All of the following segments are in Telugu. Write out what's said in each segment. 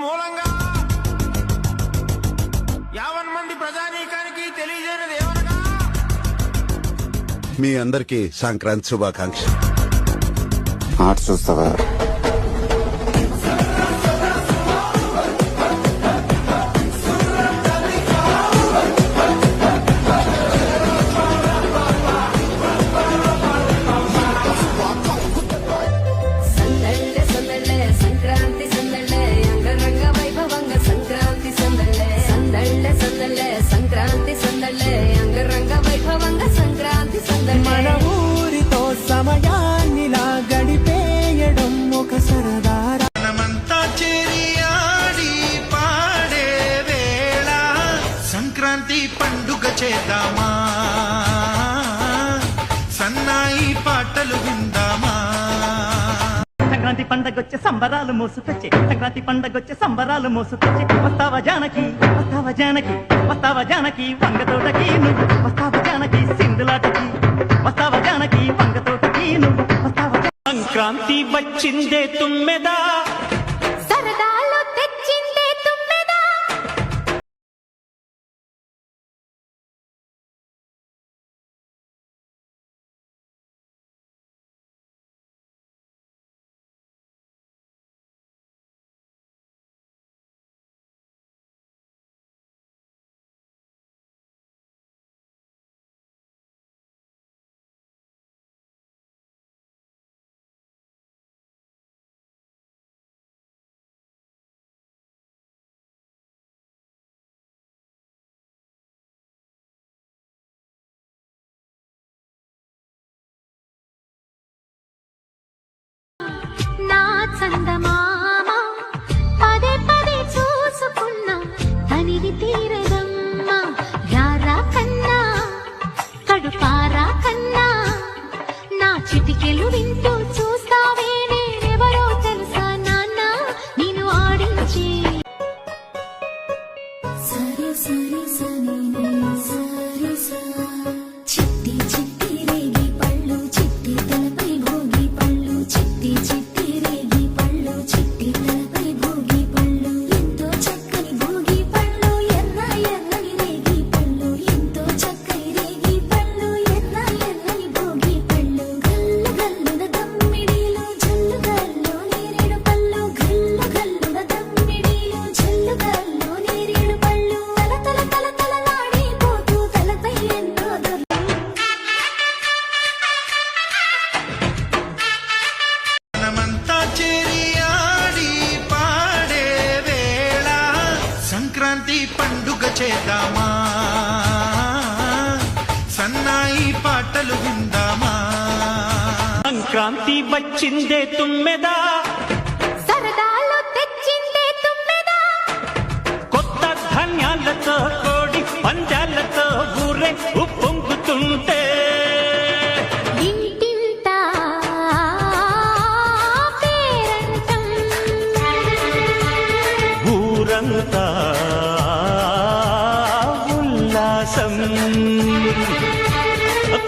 మూలంగా 50 మంది ప్రజానీకానికి తెలియజేయనిది ఏమనగా మీ అందరికీ సంక్రాంతి శుభాకాంక్షలు. ఆట చూస్తావా? మన ఊరితో సమయాన్నిలా గడిపేయడం ఒక సరదారా. మనమంతా చేరి ఆడి పాడే వేళ సంక్రాంతి పండుగ చేద్దామా, సన్నాయి పాటలు విందామా. సంక్రాంతి పండగొచ్చే సంబరాలు మోసుకొచ్చే, సంక్రాంతి పండగొచ్చే సంబరాలు మోసుకొచ్చే. వస్తావా జానకి, వస్తావా జానకి, వస్తావా జానకి వంగతోటకి నువ్వు, వస్తావా జానకి సింధులాటకి, వస్తావా జానకి వంగతోటకి నువ్వు, వస్తావా. సంక్రాంతి వచ్చిందే తుమ్మెదా, సరదాలో తెచ్చిందే తుమ్మెదా. నా చందమామ పదే పదే చూసుకున్నా తనివి తీరదమ్మా. యారా కన్నా కడుపారా కన్నా నా చిటికెలు వింటూ చూస్తావే నేనెవరో తెలుసా నాన్న నేను ఆడించి. సరే సరే సరే సరే చిట్టి చిట్టి రేగి పళ్ళు, చిట్టి తలపై భోగి పళ్ళు, చిట్టి చిట్టి రేగి పళ్ళు, చిట్టి తలపై భోగి పళ్ళు. ఎంతో చక్కని భోగి పళ్ళు, ఎర్ర ఎర్రని రేగి పళ్ళు, ఎంతో చక్కని రేగి పళ్ళు, ఎర్ర ఎర్రని భోగి పళ్ళు. గల్లు గల్లున దమ్మిడీలు, జల్లు గల్లు నేరేడు పళ్ళు, గల్లు గల్లున దమ్మిడీలు, జల్లు గల్లు నేరేడు పళ్ళు. తల తల తల తలలాడిపోతూ తలపై ఎన్నో మనమంతా చేరి ఆడి పాడే వేళ సంక్రాంతి పండుగ చేద్దామా, సన్నాయి పాటలు విందామా. సంక్రాంతి వచ్చిందే తుమ్మెదా, సరదాలో తెచ్చిందే తుమ్మెదా. కొత్త ధాన్యాలతో కోడి పంజాలతో ఊరే ఉప్పొంగుతుంటే, ఇంటింటా పేరంటం, ఊరంతా ఉల్లాసం.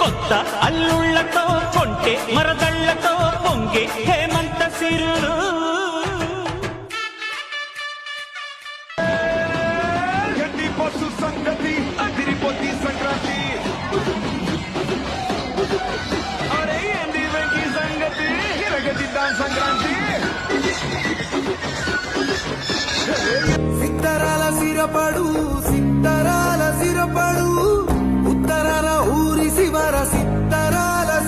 కొత్త అల్లుళ్లతో కొంటే మరదళ్లతో పొంగే హేమంత సిరులు. గడ్డి పశు సంగతి అదిరిపోతి సంక్రాంతి, అరే ఏంది వెంకీ సంగతి హిరగదిద్దాం సంక్రాంతి. సిద్ధరాల సిరపడు